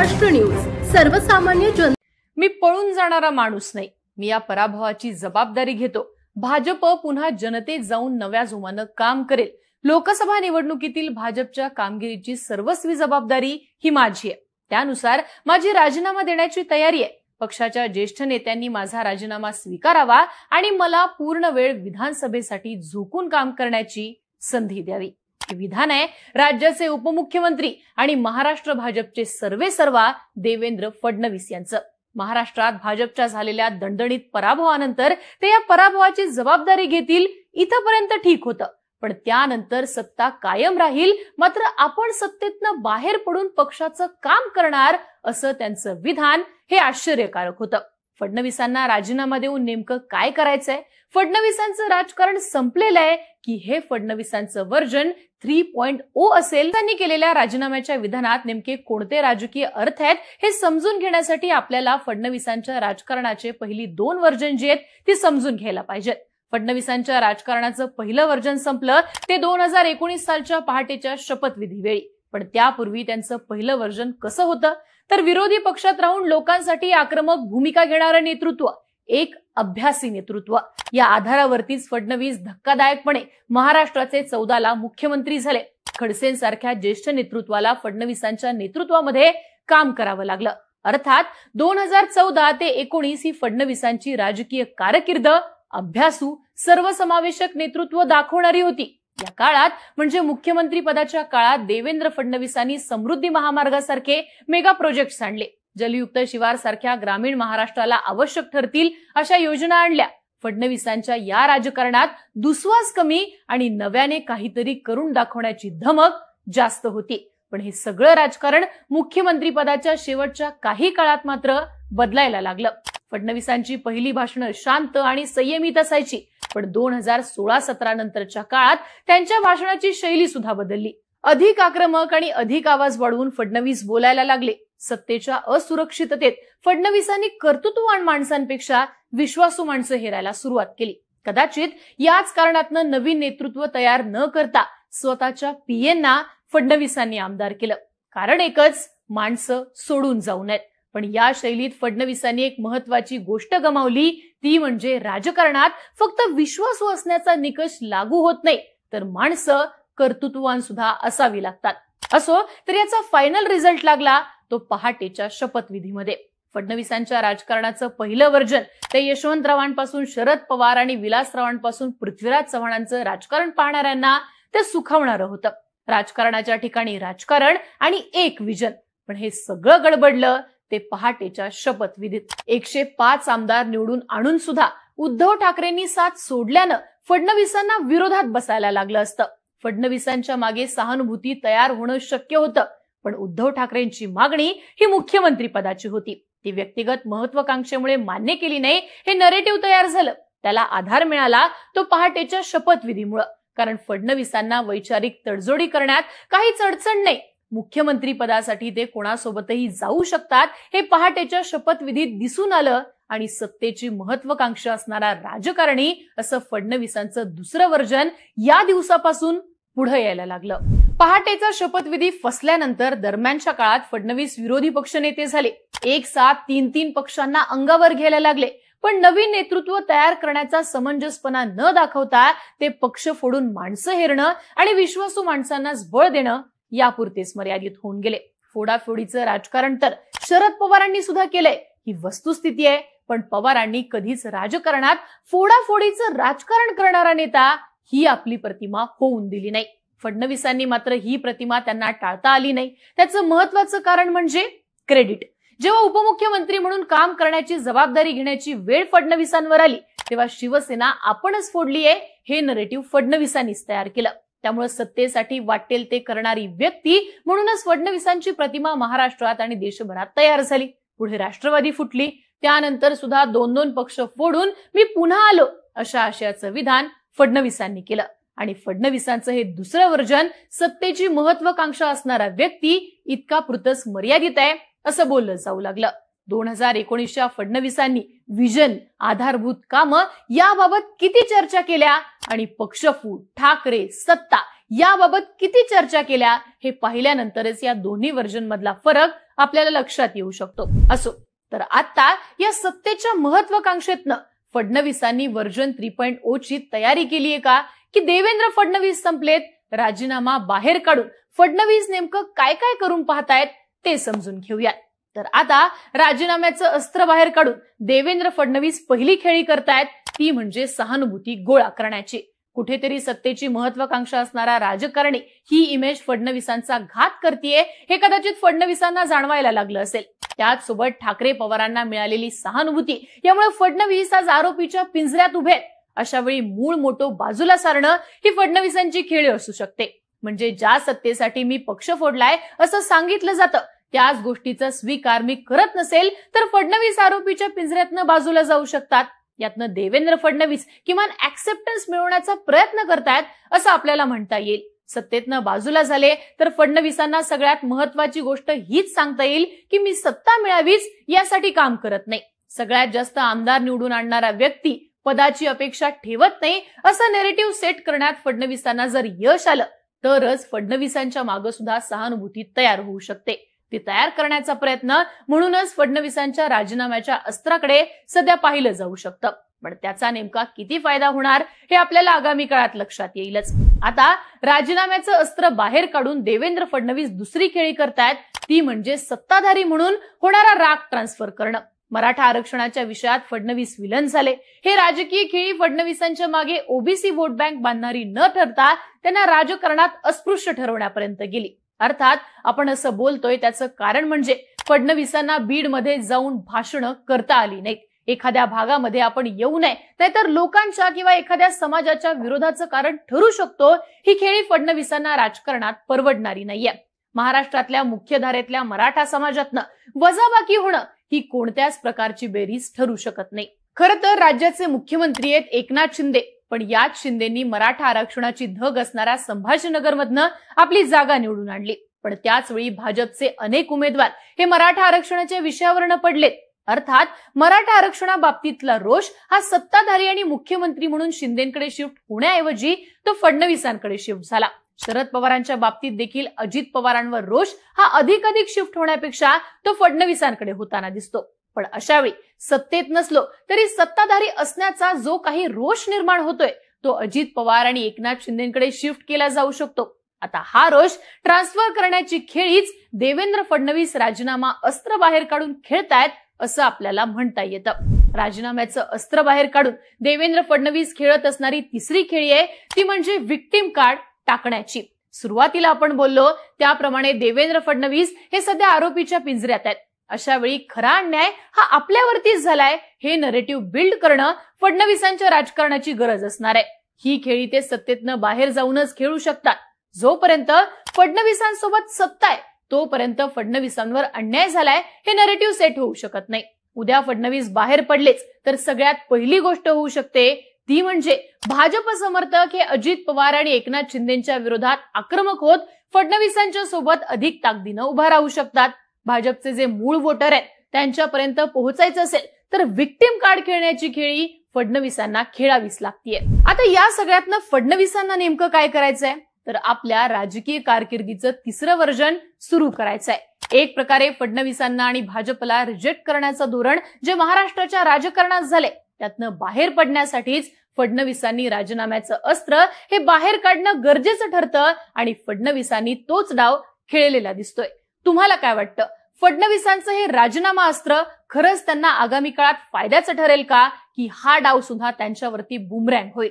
Maharashtra news सर्वसामान्य जन। मी पळून जाणारा माणूस नाही, मी या पराभवाची जबाबदारी घेतो। भाजप पुन्हा जनतेत जाऊन नव्या जोमानं काम करेल। लोकसभा निवडणुकीतील भाजपच्या कामगिरीची सर्वस्वी जबाबदारी ही माझी आहे। त्यानुसार माझी राजीनामा देण्याची तयारी आहे। पक्षाच्या ज्येष्ठ नेत्यांनी माझा राजीनामा स्वीकारावा आणि मला पूर्ण वेळ विधानसभेसाठी झोकून काम करण्याची संधी द्यावी। हे विधान आहे राज्याचे उपमुख्यमंत्री आणि महाराष्ट्र भाजपचे सर्वेसर्वा देवेंद्र फडणवीस यांचं। महाराष्ट्रात भाजपच्या झालेल्या दणदणीत पराभवानंतर ते या पराभवाची जबाबदारी घेतील इथपर्यंत ठीक होतं, पण त्यानंतर सत्ता कायम राहील, मात्र आपण सत्तेतनं बाहेर पडून पक्षाचं काम करणार असं त्यांचं विधान हे आश्चर्यकारक होतं। फडणवीसांना राजीनामा देऊन नेमकं काय करायचंय? फडणवीसांचं राजकारण संपलेलं आहे की हे फडणवीसांचं वर्जन 3.0 असेल? त्यांनी केलेल्या राजीनाम्याच्या विधानात नेमके कोणते राजकीय अर्थ आहेत हे समजून घेण्यासाठी आपल्याला फडणवीसांच्या राजकारणाचे पहिली 2 वर्जन जी आहेत ती समजून घ्यायला पाहिजेत। फडणवीसांच्या राजकारणाचं पहिलं वर्जन संपलं ते 2019 सालच्या पहाटेच्या शपथविधी वेळी, पण त्यापूर्वी त्यांचं पहिलं वर्जन कसं होतं तर विरोधी पक्षात राहून लोकांसाठी आक्रमक भूमिका घेणारं नेतृत्व, एक अभ्यासी नेतृत्व। या आधारावरतीच फडणवीस धक्कादायकपणे महाराष्ट्राचे 14ला मुख्यमंत्री झाले। खडसेंसारख्या ज्येष्ठ नेतृत्वाला फडणवीसांच्या नेतृत्वामध्ये काम करावं लागलं। अर्थात 2014 ते 19 ही फडणवीसांची राजकीय कारकीर्द अभ्यासू सर्वसमावेशक नेतृत्व दाखवणारी होती। या काळात म्हणजे मुख्यमंत्री पदाच्या काळात देवेंद्र फडणवीसांनी समृद्धी महामार्गासारखे मेगा प्रोजेक्ट्स आणले। जलयुक्त शिवार सारख्या ग्रामीण महाराष्ट्राला आवश्यक ठरतील अशा योजना आणल्या। फडणवीसांच्या या राजकारणात दुस्वास कमी आणि नव्याने काहीतरी करून दाखवण्याची धमक जास्त होती। पण हे सगळं राजकारण मुख्यमंत्री पदाच्या शेवटच्या काही काळात मात्र बदलायला लागलं। फडणवीसांची पहिली भाषणं शांत आणि संयमित असायची, पण 2016-17 नंतरच्या काळात त्यांच्या भाषणाची शैली सुद्धा बदलली। अधिक आक्रमक आणि अधिक आवाज वाढवून फडणवीस बोलायला लागले। सत्तेच्या असुरक्षिततेत फडणवीसांनी कर्तृत्ववान माणसांपेक्षा विश्वासू माणसं हेरायला सुरुवात केली। कदाचित याच कारणातनं नवीन नेतृत्व तयार न करता स्वतःच्या पीएंना फडणवीसांनी आमदार केलं। कारण एकच, माणसं सोडून जाऊ नयेत। पण या शैलीत फडणवीसांनी एक महत्वाची गोष्ट गमावली, ती म्हणजे राजकारणात फक्त विश्वासू असण्याचा निकष लागू होत नाही, तर माणसं कर्तृत्ववान सुद्धा असावी लागतात। असो तर याचा फायनल रिझल्ट लागला तो पहाटेच्या शपथविधीमध्ये। फडणवीसांच्या राजकारणाचं पहिलं वर्जन ते यशवंतरावांपासून शरद पवार आणि विलासरावांपासून पृथ्वीराज चव्हाणांचं राजकारण पाहणाऱ्यांना ते सुखावणारं होतं। राजकारणाच्या ठिकाणी राजकारण आणि एक विजन, पण हे सगळं गडबडलं ते पहाटेच्या शपथविधीत। 105 आमदार निवडून आणून सुद्धा उद्धव ठाकरेंनी साथ सोडल्यानं फडणवीसांना विरोधात बसायला लागलं असतं। फडणवीसांच्या मागे सहानुभूती तयार होणं शक्य होतं, पण उद्धव ठाकरेंची मागणी ही मुख्यमंत्री पदाची होती। ती व्यक्तिगत महत्वाकांक्षेमुळे मान्य केली नाही, हे नरेटिव्ह तयार झालं। त्याला आधार मिळाला तो पहाटेच्या शपथविधीमुळे, कारण फडणवीसांना वैचारिक तडजोडी करण्यात काहीच अडचण नाही। मुख्यमंत्री पदासाठी ते कोणासोबतही जाऊ शकतात हे पहाटेच्या शपथविधीत दिसून आलं आणि सत्तेची महत्वाकांक्षा असणारा राजकारणी असं फडणवीसांचं दुसरं वर्जन या दिवसापासून पुढे यायला लागलं। पहाटेचा शपथविधी फसल्यानंतर दरम्यानच्या काळात फडणवीस विरोधी पक्षनेते झाले। एक साथ 3 पक्षांना अंगावर घ्यायला लागले, पण नवीन नेतृत्व तयार करण्याचा समंजसपणा न दाखवता ते पक्ष फोडून माणसं हेरणं आणि विश्वासू माणसांनाच बळ देणं यापुरतेच मर्यादित होऊन गेले। फोडाफोडीचं राजकारण तर शरद पवारांनी सुद्धा केलंय, ही वस्तुस्थिती आहे। पण पवारांनी कधीच राजकारणात फोडाफोडीचं राजकारण करणारा नेता ही आपली प्रतिमा होऊन दिली नाही। फडणवीसांनी मात्र ही प्रतिमा त्यांना टाळता आली नाही। त्याचं महत्वाचं कारण म्हणजे क्रेडिट। जेव्हा उपमुख्यमंत्री म्हणून काम करण्याची जबाबदारी घेण्याची वेळ फडणवीसांवर आली, तेव्हा शिवसेना आपणच फोडलीये हे नरेटिव्ह फडणवीसांनीच तयार केलं। त्यामुळे सत्तेसाठी वाटेल ते करणारी व्यक्ती म्हणूनच फडणवीसांची प्रतिमा महाराष्ट्रात आणि देशभरात तयार झाली। पुढे राष्ट्रवादी फुटली, त्यानंतर सुद्धा 2 पक्ष फोडून मी पुन्हा आलो अशा आशयाचं विधान फडणवीसांनी केलं। आणि फडणवीसांचं हे दुसरं वर्जन सत्तेची महत्वाकांक्षा असणारा व्यक्ती इतका पुरतच मर्यादित आहे असं बोललं जाऊ लागलं। 2019च्या फडणवीसांनी विजन, आधारभूत कामं याबाबत किती चर्चा केल्या आणि पक्षफूट, ठाकरे, सत्ता याबाबत किती चर्चा केल्या हे पाहिल्यानंतरच या दोन्ही व्हर्जन मधला फरक आपल्याला लक्षात येऊ शकतो. असो, तर आता या सत्तेच्या महत्वाकांक्षेतनं फडणवीसांनी व्हर्जन 3.0 ची तयारी केली आहे का, की देवेंद्र फडणवीस संपलेत, राजीनामा बाहेर काढून फडणवीस नेमकं काय काय करून पाहतायत ते समजून घेऊयात. तर आता राजीनाम्याचं अस्त्र बाहेर काढून देवेंद्र फडणवीस पहिली खेळी करतायत, ती म्हणजे सहानुभूती गोळा करण्याची. कुठेतरी सत्तेची महत्वाकांक्षा असणारा राजकारणी ही इमेज फडणवीसांचा घात करतीये हे कदाचित फडणवीसांना जाणवायला लागलं असेल. त्याचसोबत ठाकरे पवारांना मिळालेली सहानुभूती यामुळे फडणवीस आज आरोपीच्या पिंजऱ्यात उभे आहेत. अशा वेळी मूळ मोठो बाजूला सारणं ही फडणवीसांची खेळी असू शकते. म्हणजे ज्या सत्तेसाठी मी पक्ष फोडलाय असं सांगितलं जातं, त्याच गोष्टीचा स्वीकार मी करत नसेल तर फडणवीस आरोपीच्या पिंजऱ्यातनं बाजूला जाऊ शकतात. यातनं देवेंद्र फडणवीस किमान ऍक्सेप्टन्स मिळवण्याचा प्रयत्न करतायत असं आपल्याला म्हणता येईल. सत्तेतनं बाजूला झाले तर फडणवीसांना सगळ्यात महत्वाची गोष्ट हीच सांगता येईल की मी सत्ता मिळावीच यासाठी काम करत नाही. सगळ्यात जास्त आमदार निवडून आणणारा व्यक्ती पदाची अपेक्षा ठेवत नाही असं नेरेटिव्ह सेट करण्यात फडणवीसांना जर यश आलं तरच फडणवीसांच्या मागे सुद्धा सहानुभूती तयार होऊ शकते. ती तयार करण्याचा प्रयत्न म्हणूनच फडणवीसांच्या राजीनाम्याच्या अस्त्राकडे सध्या पाहिलं जाऊ शकतं. पण त्याचा नेमका किती फायदा होणार हे आपल्याला आगामी काळात लक्षात येईलच. आता राजीनाम्याचं अस्त्र बाहेर काढून देवेंद्र फडणवीस दुसरी खेळी करतायत, ती म्हणजे सत्ताधारी म्हणून होणारा राग ट्रान्सफर करणं. मराठा आरक्षणाच्या विषयात फडणवीस विलन झाले. हे राजकीय खेळी फडणवीसांच्या मागे ओबीसी वोट बँक बांधणारी न ठरता त्यांना राजकारणात अस्पृश्य ठरवण्यापर्यंत गेली. अर्थात आपण असं बोलतोय त्याचं कारण म्हणजे फडणवीसांना बीडमध्ये जाऊन भाषणं करता आली नाहीत. एखाद्या भागामध्ये आपण येऊ नये, नाहीतर लोकांच्या किंवा एखाद्या समाजाच्या विरोधाचं कारण ठरू शकतो. ही खेळी फडणवीसांना राजकारणात परवडणारी नाहीये. महाराष्ट्रातल्या मुख्यधारेतल्या मराठा समाजातनं वजाबाकी होणं ही कोणत्याच प्रकारची बेरीज ठरू शकत नाही. खरं तर राज्याचे मुख्यमंत्री आहेत एकनाथ शिंदे, पण याच शिंदेंनी मराठा आरक्षणाची धग असणाऱ्या संभाजीनगरमधनं आपली जागा निवडून आणली. पण त्याच वेळी भाजपचे अनेक उमेदवार हे मराठा आरक्षणाच्या विषयावरनं पडलेत. अर्थात मराठा आरक्षणाबाबतीतला रोष हा सत्ताधारी आणि मुख्यमंत्री म्हणून शिंदेंकडे शिफ्ट होण्याऐवजी तो फडणवीसांकडे शिफ्ट झाला. शरद पवारांच्या बाबतीत देखील अजित पवारांवर रोष हा अधिक शिफ्ट होण्यापेक्षा तो फडणवीसांकडे होताना दिसतो. पण अशा वेळी सत्तेत नसलो तरी सत्ताधारी असण्याचा जो काही रोष निर्माण होतोय तो अजित पवार आणि एकनाथ शिंदेकडे शिफ्ट केला जाऊ शकतो. आता हा रोष ट्रान्सफर करण्याची खेळीच देवेंद्र फडणवीस राजीनामा अस्त्र बाहेर काढून खेळतायत असं आपल्याला म्हणता येतं. राजीनाम्याचं अस्त्र बाहेर काढून देवेंद्र फडणवीस खेळत असणारी तिसरी खेळी आहे ती म्हणजे विक्टिम कार्ड टाकण्याची. सुरुवातीला आपण बोललो त्याप्रमाणे देवेंद्र फडणवीस हे सध्या आरोपीच्या पिंजऱ्यात आहेत. अशा वेळी खरा अन्याय हा आपल्यावरतीच झालाय हे नरेटिव्ह बिल्ड करणं फडणवीसांच्या राजकारणाची गरज असणार आहे. ही खेळी ते सत्तेतनं बाहेर जाऊनच खेळू शकतात. जोपर्यंत फडणवीसांसोबत सत्ता आहे तोपर्यंत फडणवीसांवर अन्याय झालाय हे नरेटिव्ह सेट होऊ शकत नाही. उद्या फडणवीस बाहेर पडलेच तर सगळ्यात पहिली गोष्ट होऊ शकते ती म्हणजे भाजप समर्थक हे अजित पवार आणि एकनाथ शिंदेच्या विरोधात आक्रमक होत फडणवीसांच्या सोबत अधिक ताकदीनं उभा राहू शकतात. भाजपचे जे मूळ वोटर आहेत त्यांच्यापर्यंत पोहोचायचं असेल तर विक्टिम कार्ड खेळण्याची खेळी फडणवीसांना खेळावीच लागतीये. आता या सगळ्यातनं फडणवीसांना नेमकं काय करायचंय तर आपल्या राजकीय कारकिर्दीचं तिसरं व्हर्जन सुरू करायचंय. एक प्रकारे फडणवीसांना आणि भाजपला रिजेक्ट करण्याचं धोरण जे महाराष्ट्राच्या राजकारणात झाले त्यातनं बाहेर पडण्यासाठीच फडणवीसांनी राजीनाम्याचं अस्त्र हे बाहेर काढणं गरजेचं ठरतं आणि फडणवीसांनी तोच डाव खेळलेला दिसतोय. तुम्हाला काय वाटतं? फडणवीसांचं हे राजीनामा अस्त्र खरंच त्यांना आगामी काळात फायद्याचं ठरेल का की हा डाव सुद्धा त्यांच्यावरती बुमरँग होईल?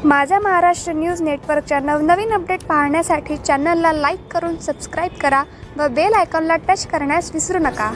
माझा महाराष्ट्र न्यूज नेटवर्कच्या नवनवीन अपडेट पाहण्यासाठी चॅनलला लाईक करून सबस्क्राईब करा व बेल आयकॉनला टच करण्यास विसरू नका.